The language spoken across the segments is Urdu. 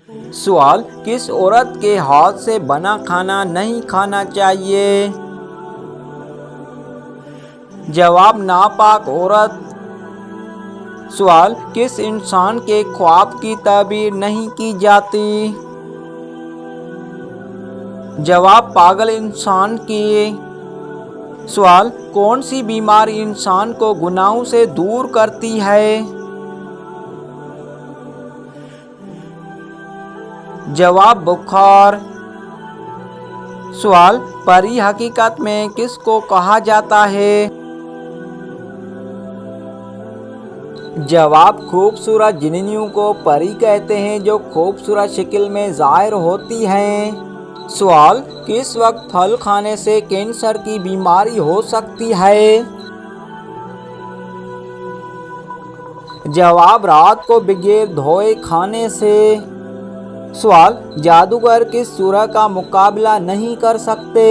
سوال: کس عورت کے ہاتھ سے بنا کھانا نہیں کھانا چاہیے؟ جواب: ناپاک عورت۔ سوال: کس انسان کے خواب کی تعبیر نہیں کی جاتی؟ جواب: پاگل انسان کی۔ سوال: کون سی بیماری انسان کو گناہوں سے دور کرتی ہے؟ جواب: بخار۔ سوال: پری حقیقت میں کس کو کہا جاتا ہے؟ جواب: خوبصورت جننیوں کو پری کہتے ہیں جو خوبصورت شکل میں ظاہر ہوتی ہیں۔ سوال: کس وقت پھل کھانے سے کینسر کی بیماری ہو سکتی ہے؟ جواب: رات کو بغیر دھوئے کھانے سے۔ سوال: جادوگر کس سورہ کا مقابلہ نہیں کر سکتے؟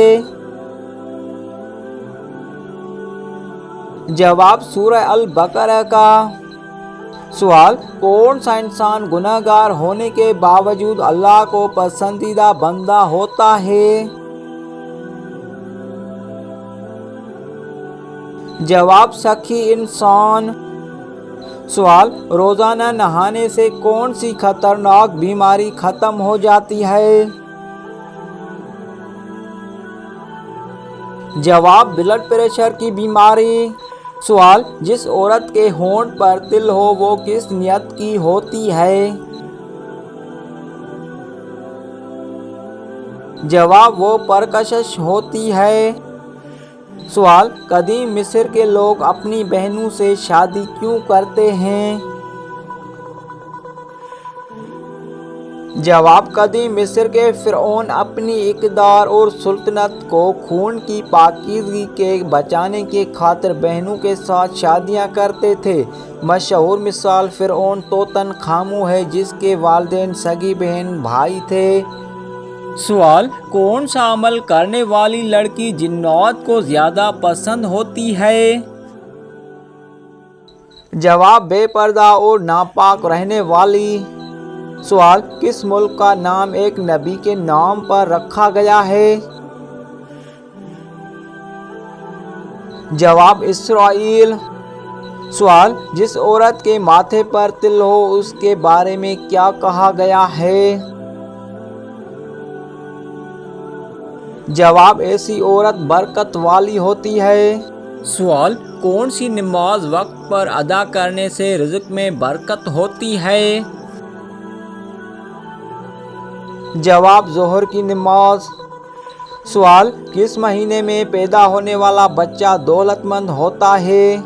جواب: سورہ البقرہ کا۔ سوال: کون سا انسان گناہ گار ہونے کے باوجود اللہ کو پسندیدہ بندہ ہوتا ہے؟ جواب: سخی انسان۔ سوال: روزانہ نہانے سے کون سی خطرناک بیماری ختم ہو جاتی ہے؟ جواب: بلڈ پریشر کی بیماری۔ سوال: جس عورت کے ہونٹ پر تل ہو وہ کس نیت کی ہوتی ہے؟ جواب: وہ پرکشش ہوتی ہے۔ سوال: قدیم مصر کے لوگ اپنی بہنوں سے شادی کیوں کرتے ہیں؟ جواب: قدیم مصر کے فرعون اپنی اقتدار اور سلطنت کو خون کی پاکیزگی کے بچانے کی خاطر بہنوں کے ساتھ شادیاں کرتے تھے۔ مشہور مثال فرعون توتن خاموں ہے جس کے والدین سگی بہن بھائی تھے۔ سوال: کون سا عمل کرنے والی لڑکی جنات کو زیادہ پسند ہوتی ہے؟ جواب: بے پردہ اور ناپاک رہنے والی۔ سوال: کس ملک کا نام ایک نبی کے نام پر رکھا گیا ہے؟ جواب: اسرائیل۔ سوال: جس عورت کے ماتھے پر تل ہو اس کے بارے میں کیا کہا گیا ہے؟ جواب: ایسی عورت برکت والی ہوتی ہے۔ سوال: کون سی نماز وقت پر ادا کرنے سے رزق میں برکت ہوتی ہے؟ جواب: ظہر کی نماز۔ سوال: کس مہینے میں پیدا ہونے والا بچہ دولت مند ہوتا ہے؟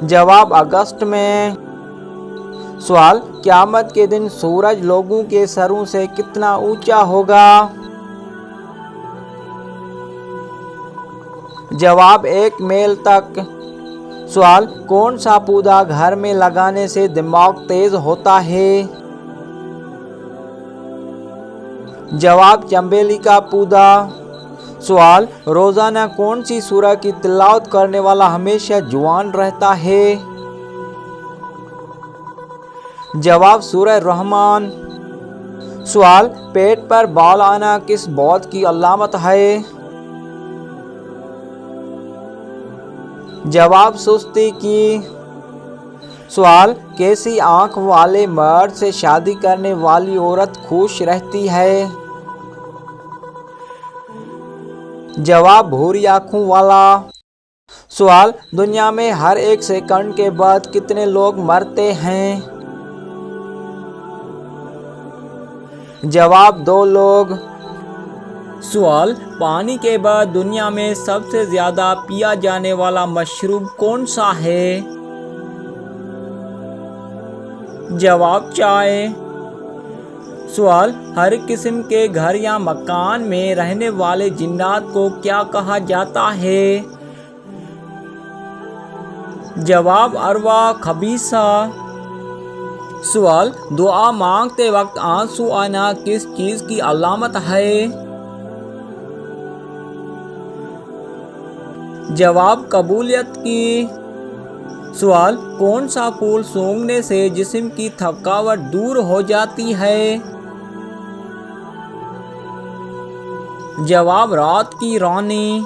جواب: اگست میں۔ سوال: قیامت کے دن سورج لوگوں کے سروں سے کتنا اونچا ہوگا؟ جواب: 1 میل تک۔ سوال: کون سا پودا گھر میں لگانے سے دماغ تیز ہوتا ہے؟ جواب: چنبیلی کا پودا۔ سوال: روزانہ کون سی سورہ کی تلاوت کرنے والا ہمیشہ جوان رہتا ہے؟ جواب: سورہ رحمان۔ سوال: پیٹ پر بال آنا کس موت کی علامت ہے؟ جواب: سستی کی۔ سوال: کیسی آنکھ والے مرد سے شادی کرنے والی عورت خوش رہتی ہے؟ جواب: بھوری آنکھوں والا۔ سوال: دنیا میں ہر 1 سیکنڈ کے بعد کتنے لوگ مرتے ہیں؟ جواب: 2 لوگ۔ سوال: پانی کے بعد دنیا میں سب سے زیادہ پیا جانے والا مشروب کون سا ہے؟ جواب: چائے۔ سوال: ہر قسم کے گھر یا مکان میں رہنے والے جنات کو کیا کہا جاتا ہے؟ جواب: ارواح خبیثہ۔ سوال: دعا مانگتے وقت آنسو آنا کس چیز کی علامت ہے؟ جواب: قبولیت کی۔ سوال: کون سا پھول سونگھنے سے جسم کی تھکاوٹ دور ہو جاتی ہے؟ جواب: رات کی رانی۔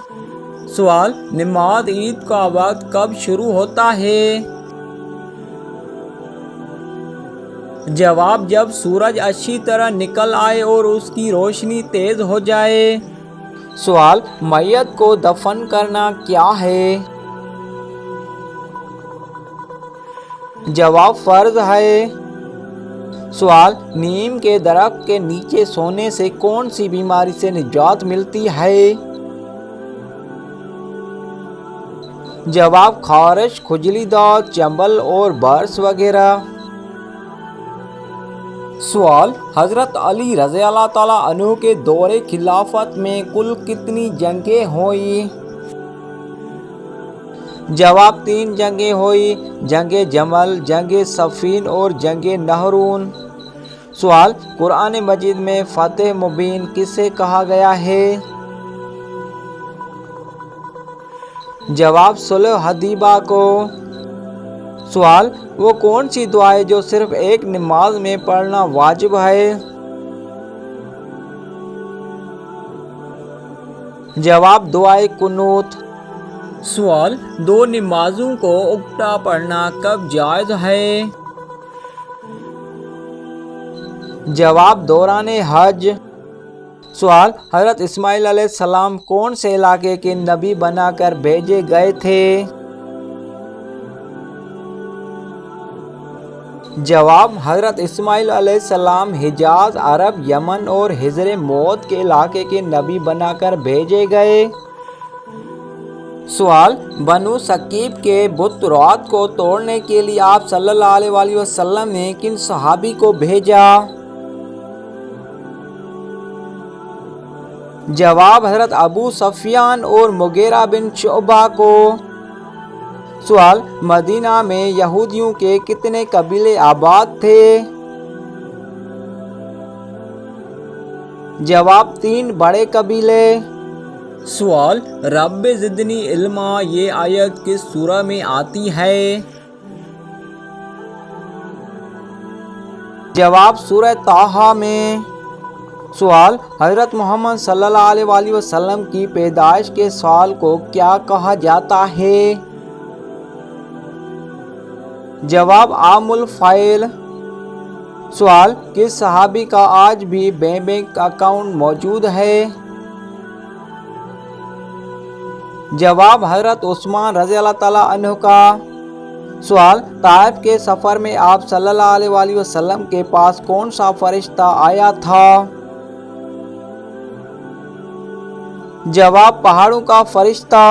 سوال: نماز عید کا وقت کب شروع ہوتا ہے؟ جواب: جب سورج اچھی طرح نکل آئے اور اس کی روشنی تیز ہو جائے۔ سوال: میت کو دفن کرنا کیا ہے؟ جواب: فرض ہے۔ سوال: نیم کے درخت کے نیچے سونے سے کون سی بیماری سے نجات ملتی ہے؟ جواب: خارش، کھجلی، دانت چنبل اور برس وغیرہ۔ سوال: حضرت علی رضی اللہ تعالیٰ عنہ کے دور خلافت میں کل کتنی جنگیں ہوئیں؟ جواب: 3 جنگیں ہوئیں، جنگ جمل، جنگ صفین اور جنگ نہرون۔ سوال: قرآن مجید میں فتح مبین کسے کہا گیا ہے؟ جواب: صلح حدیبیہ کو۔ سوال: وہ کون سی دعا ہے جو صرف ایک نماز میں پڑھنا واجب ہے؟ جواب: دعائے قنوت۔ سوال: 2 نمازوں کو اکٹھا پڑھنا کب جائز ہے؟ جواب: دوران حج۔ سوال: حضرت اسماعیل علیہ السلام کون سے علاقے کے نبی بنا کر بھیجے گئے تھے؟ جواب: حضرت اسماعیل علیہ السلام حجاز، عرب، یمن اور حضر موت کے علاقے کے نبی بنا کر بھیجے گئے۔ سوال: بنو ثقیف کے بت رات کو توڑنے کے لیے آپ صلی اللہ علیہ وسلم نے کن صحابی کو بھیجا؟ جواب: حضرت ابو سفیان اور مغیرہ بن شعبہ کو۔ سوال: مدینہ میں یہودیوں کے کتنے قبیلے آباد تھے؟ جواب: 3 بڑے قبیلے۔ سوال: رب زدنی علما یہ آیت کس سورہ میں آتی ہے؟ جواب: سورہ طٰہٰ میں۔ سوال: حضرت محمد صلی اللہ علیہ وسلم کی پیدائش کے سال کو کیا کہا جاتا ہے؟ جواب: عام الفیل۔ سوال: کس صحابی کا آج بھی بینک اکاؤنٹ موجود ہے؟ جواب: حضرت عثمان رضی اللہ تعالیٰ عنہ کا۔ سوال: طائف کے سفر میں آپ صلی اللہ علیہ وسلم کے پاس کون سا فرشتہ آیا تھا؟ جواب: پہاڑوں کا فرشتہ۔